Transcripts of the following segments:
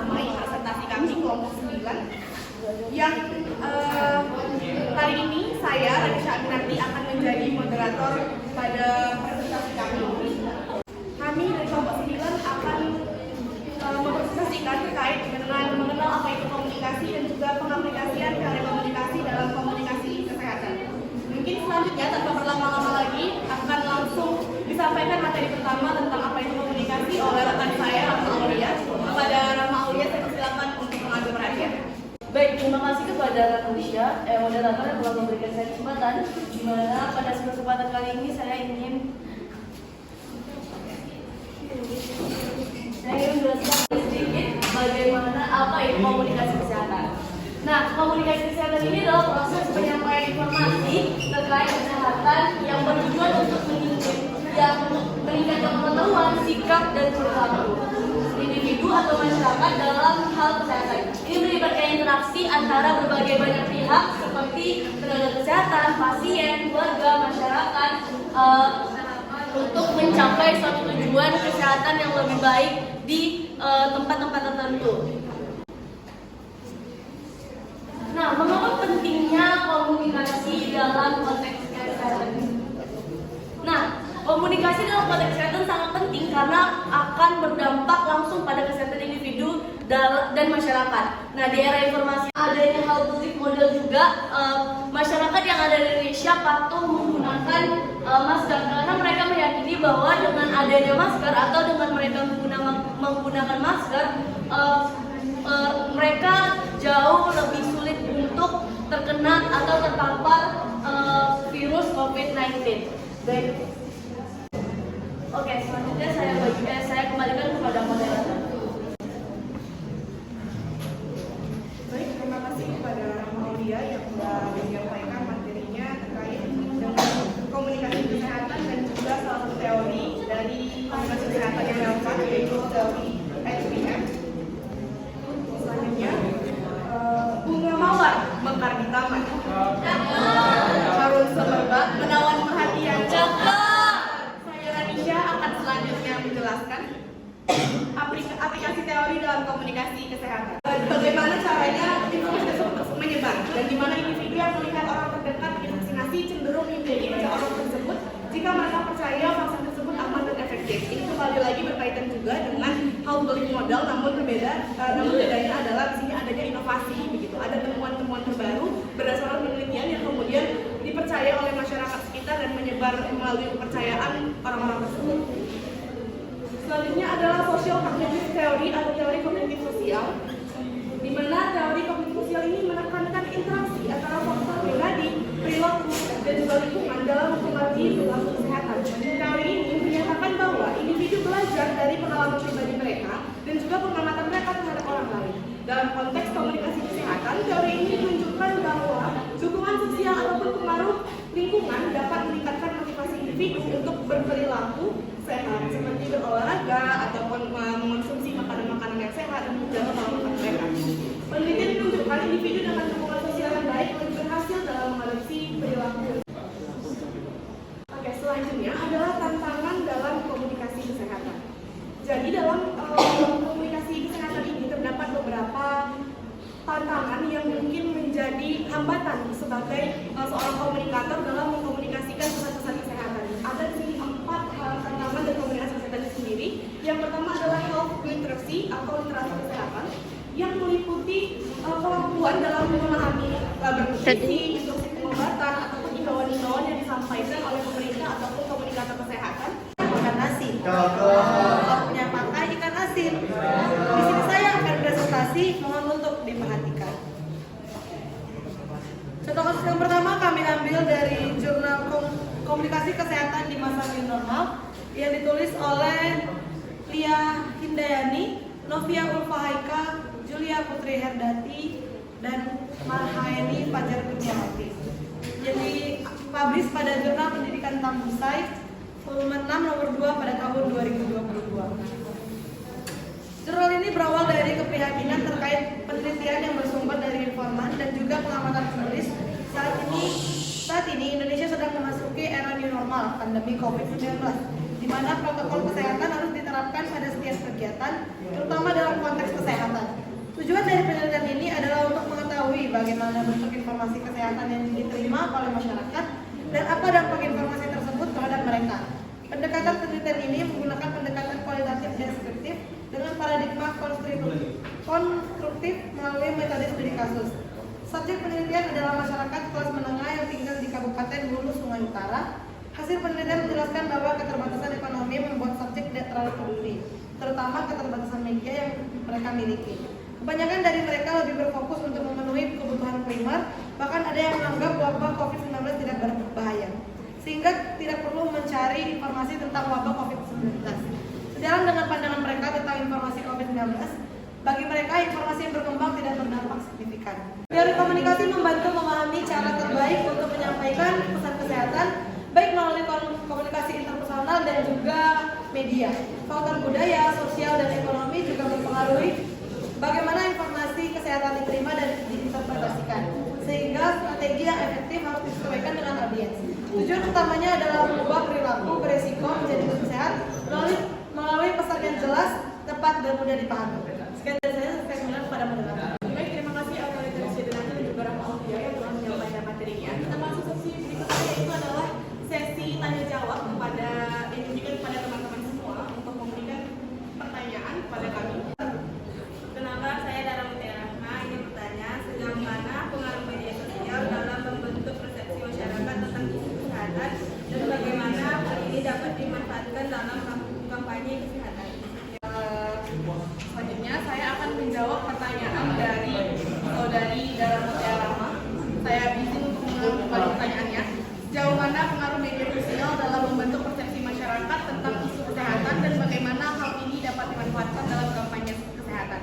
membersamai presentasi kami kelompok 9 yang hari ini saya, Ranisha Aminarti, akan menjadi moderator pada presentasi kami ini. Kami dari kelompok 9 akan mempresentasikan terkait dengan mengenal apa itu komunikasi dan juga pengaplikasian teori komunikasi dalam komunikasi kesehatan. Mungkin selanjutnya tanpa berlama-lama lagi akan langsung disampaikan materi pertama tentang apa itu komunikasi oleh rekan saya, Rahma Aulia. Kepada Rahma Aulia, saya persilakan untuk mengambil perhatian. Baik, terima kasih kepada Ranisha, moderator yang telah memberikan saya kesempatan, di mana pada kesempatan kali ini saya ingin menjelaskan sedikit bagaimana apa itu komunikasi kesehatan. Nah, komunikasi kesehatan ini adalah proses penyampaian informasi terkait kesehatan yang bertujuan untuk meningkatkan pengetahuan, sikap, dan perilaku individu atau masyarakat dalam hal kesehatan. Ini melibatkan interaksi antara berbagai banyak pihak seperti tenaga kesehatan, pasien, keluarga, masyarakat untuk mencapai suatu tujuan kesehatan yang lebih baik di tempat-tempat tertentu. Nah, mengapa pentingnya komunikasi dalam konteks kesehatan? Nah, komunikasi dalam konteks kesehatan sangat penting karena akan berdampak langsung pada kesehatan individu dan masyarakat. Nah, di era informasi adanya health public model juga, masyarakat yang ada di Indonesia patuh menggunakan masker karena mereka meyakini bahwa dengan adanya masker atau dengan mereka menggunakan masker, mereka jauh lebih sulit untuk terkena atau terpapar virus COVID-19. Baik. Oke, selanjutnya saya kembalikan kepada moderator. Baik, terima kasih kepada Rahma Aulia yang telah menyampaikan materinya terkait dengan komunikasi kesehatan dan juga salah satu teori dari komunikasi kesehatan yang relevan, yaitu teori HBM. Selanjutnya, bunga mawar mekar di taman, harum semerbak menawan perhatian. Saya Ranisha akan selanjutnya menjelaskan aplikasi teori dalam komunikasi kesehatan. Bagaimana caranya informasi tersebut menyebar dan di mana individu yang melihat orang terdekat divaksinasi cenderung mengikuti orang tersebut jika mereka percaya vaksin tersebut aman dan efektif. Ini kembali lagi berkaitan juga dengan health public model, namun bedanya adalah di sini adanya inovasi begitu. Ada temuan-temuan terbaru berdasarkan penelitian yang kemudian dipercaya oleh masyarakat sekitar dan menyebar melalui kepercayaan orang-orang tersebut. Selanjutnya adalah social cognitive theory atau teori kognitif sosial, di mana teori kognitif sosial ini menekankan interaksi antara faktor pribadi, perilaku, dan juga lingkungan dalam mempengaruhi perilaku kesehatan. Teori ini menyatakan bahwa individu belajar dari pengalaman pribadi mereka dan juga pengamatan mereka terhadap orang lain. Dalam konteks komunikasi kesehatan, teori ini menunjukkan bahwa dukungan sosial ataupun pengaruh lingkungan dapat meningkatkan motivasi individu untuk berperilaku sehat, seperti berolahraga ataupun mengonsumsi makanan-makanan yang sehat dalam pola makan mereka. Penelitian menunjukkan individu dengan dukungan sosial yang baik lebih berhasil dalam mengadopsi perilaku. Oke, selanjutnya adalah tantangan dalam komunikasi kesehatan. Jadi dalam komunikasi kesehatan ini terdapat beberapa tantangan yang mungkin menjadi hambatan sebagai seorang komunikator dalam mengkomunikasikan pesan-pesan kesehatan. Ada di sini 4 tantangan dari komunikasi kesehatan itu sendiri. Yang pertama adalah health literacy atau literasi kesehatan yang meliputi kemampuan dalam memahami bernutrisi, instruksi pengobatan ataupun imbauan-imbauan yang disampaikan oleh pemerintah ataupun komunikator kesehatan. Ikan asin. Waktunya pakai ikan asin. Di sini saya akan presentasi, mohon untuk diperhatikan. Contoh kasus yang pertama kami ambil dari jurnal komunikasi kesehatan di masa new normal yang ditulis oleh Lia Hindayani, Novia Ulfahaika, Julia Putri Herdati, dan Marhaeni Fajar Kurniawati. Jadi publish pada jurnal Pendidikan Tambusai volume 6 nomor 2 pada tahun 2022. Jurnal ini berawal dari keprihatinan terkait penelitian yang bersumber dari informan dan juga pengamatan penulis. Saat ini Indonesia sedang memasuki era new normal pandemi COVID-19, di mana protokol kesehatan harus diterapkan pada setiap kegiatan, terutama dalam konteks kesehatan. bagaimana bentuk informasi kesehatan yang diterima oleh masyarakat dan apa dampak informasi tersebut terhadap mereka. Pendekatan penelitian ini menggunakan pendekatan kualitatif deskriptif dengan paradigma konstruktif melalui metode studi kasus. Subjek penelitian adalah masyarakat kelas menengah yang tinggal di Kabupaten Hulu Sungai Utara. Hasil penelitian menjelaskan bahwa keterbatasan ekonomi membuat subjek tidak terlalu peduli, terutama keterbatasan media yang mereka miliki. Kebanyakan dari mereka lebih berfokus untuk memenuhi kebutuhan primer, bahkan ada yang menganggap wabah COVID-19 tidak berbahaya, sehingga tidak perlu mencari informasi tentang wabah COVID-19. Sejalan dengan pandangan mereka tentang informasi COVID-19, bagi mereka informasi yang berkembang tidak berdampak signifikan. Teori komunikasi membantu memahami cara terbaik untuk menyampaikan pesan kesehatan, baik melalui komunikasi interpersonal dan juga media. Faktor budaya, sosial, dan ekonomi juga mempengaruhi bagaimana informasi kesehatan diterima dan diinterpretasikan, sehingga strategi yang efektif harus disesuaikan dengan audiens. Tujuan utamanya adalah mengubah perilaku beresiko menjadi lebih sehat melalui pesan yang jelas, tepat, dan mudah dipahami. Sekian dari saya kemudian kepada moderator. Baik, terima kasih Autoritaris Jadilati dan juga Rahma Aulia yang telah menyampaikan materinya. Kita masuk sesi berikutnya, yaitu adalah sesi tanya jawab kepada teman-teman semua untuk memberikan pertanyaan kepada kami. Kenapa saya Dara Mutiara Rahma ingin bertanya sejauh mana pengaruh media sosial dalam membentuk persepsi masyarakat tentang isu kesehatan dan bagaimana hal ini dapat dimanfaatkan dalam kampanye kesehatan. Selanjutnya saya akan menjawab pertanyaan dari saudari Dara Mutiara Rahma. Saya izin untuk mengulangi pertanyaannya. Sejauh mana pengaruh media sosial dalam membentuk persepsi masyarakat tentang isu kesehatan dan bagaimana hal ini dapat dimanfaatkan dalam kampanye kesehatan?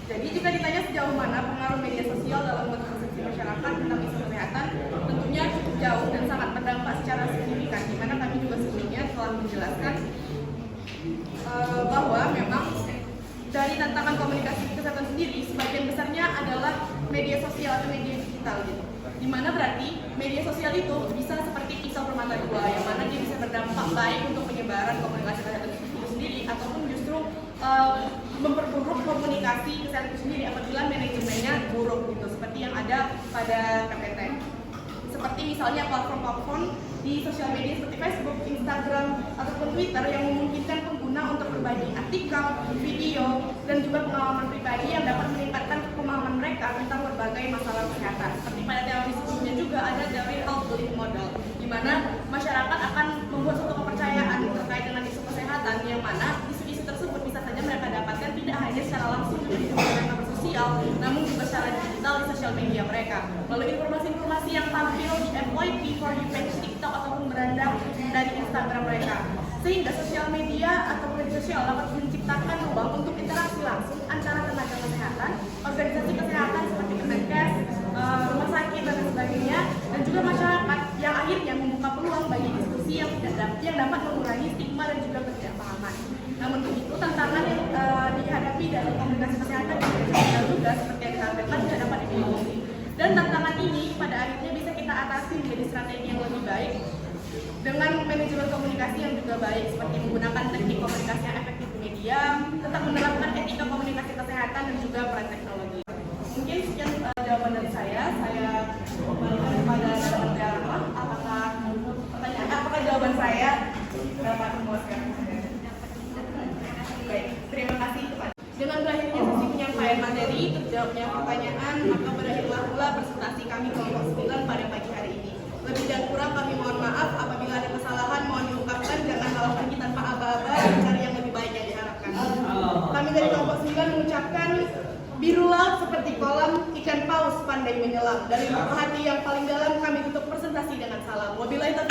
Jadi jika ditanya sejauh mana pengaruh media sosial dalam membentuk persepsi masyarakat tentang isu kesehatan, tentunya cukup jauh dan sangat berdampak secara signifikan. Di mana kami juga sebelumnya telah menjelaskan bahwa memang dari tantangan komunikasi kesehatan sendiri sebagian besarnya adalah media sosial atau media digital gitu. Dimana berarti media sosial itu bisa seperti pisau bermata dua, yang mana dia bisa berdampak baik untuk penyebaran komunikasi kesehatan itu sendiri ataupun justru memperburuk komunikasi kesehatan itu sendiri apabila manajemennya buruk gitu, seperti yang ada pada KPT. Seperti misalnya platform-platform di sosial media seperti Facebook, Instagram, ataupun Twitter yang memungkinkan pengguna untuk berbagi artikel, video, dan juga pengalaman pribadi yang dapat meningkatkan pemahaman mereka tentang berbagai masalah kesehatan. Seperti pada teori sebelumnya juga ada teori health belief model, di mana masyarakat akan membuat suatu kepercayaan terkait dengan isu kesehatan, yang mana isu-isu tersebut bisa saja mereka dapatkan tidak hanya secara langsung dari mereka bersosial, namun juga secara digital di sosial media mereka, melalui informasi-informasi yang tampil di FYP, For You page TikTok ataupun beranda dari Instagram mereka. Sehingga sosial media atau media sosial dapat menciptakan ruang untuk interaksi langsung antara tenaga kesehatan, organisasi kesehatan seperti Kemenkes, rumah sakit dan sebagainya, dan juga masyarakat, yang akhirnya membuka peluang bagi diskusi yang dapat mengurangi stigma dan juga ketidakpahaman. Namun begitu, tantangan yang dihadapi dari komunikasi kesehatan di media sosial juga seperti yang disampaikan tidak dapat dipungkiri. Dan tantangan ini pada akhirnya bisa kita atasi menjadi strategi yang lebih baik dengan manajemen komunikasi yang juga baik, seperti menggunakan teknik komunikasi yang efektif di media, tetap menerapkan etika komunikasi kesehatan dan juga peran teknologi. Mungkin sekian jawaban dari saya kembalikan kepada Dara Rahma. Apakah jawaban saya dapat memuaskan? Baik, terima kasih. Dengan berakhirnya sesi penyampaian materi, terjawabnya pertanyaan, maka berakhirlah pula presentasi kami kelompok 9 pada pagi hari ini. Lebih dan kurang kami mohon maaf apabila ada kesalahan, mohon diungkapkan, jangan malah pergi tanpa aba-aba mencari yang lebih baik yang diharapkan. Kami dari kelompok 9 mengucapkan biru laut seperti kolam, ikan paus pandai menyelam. Dari lubuk hati yang paling dalam kami tutup presentasi dengan salam. Wabillahi taufiq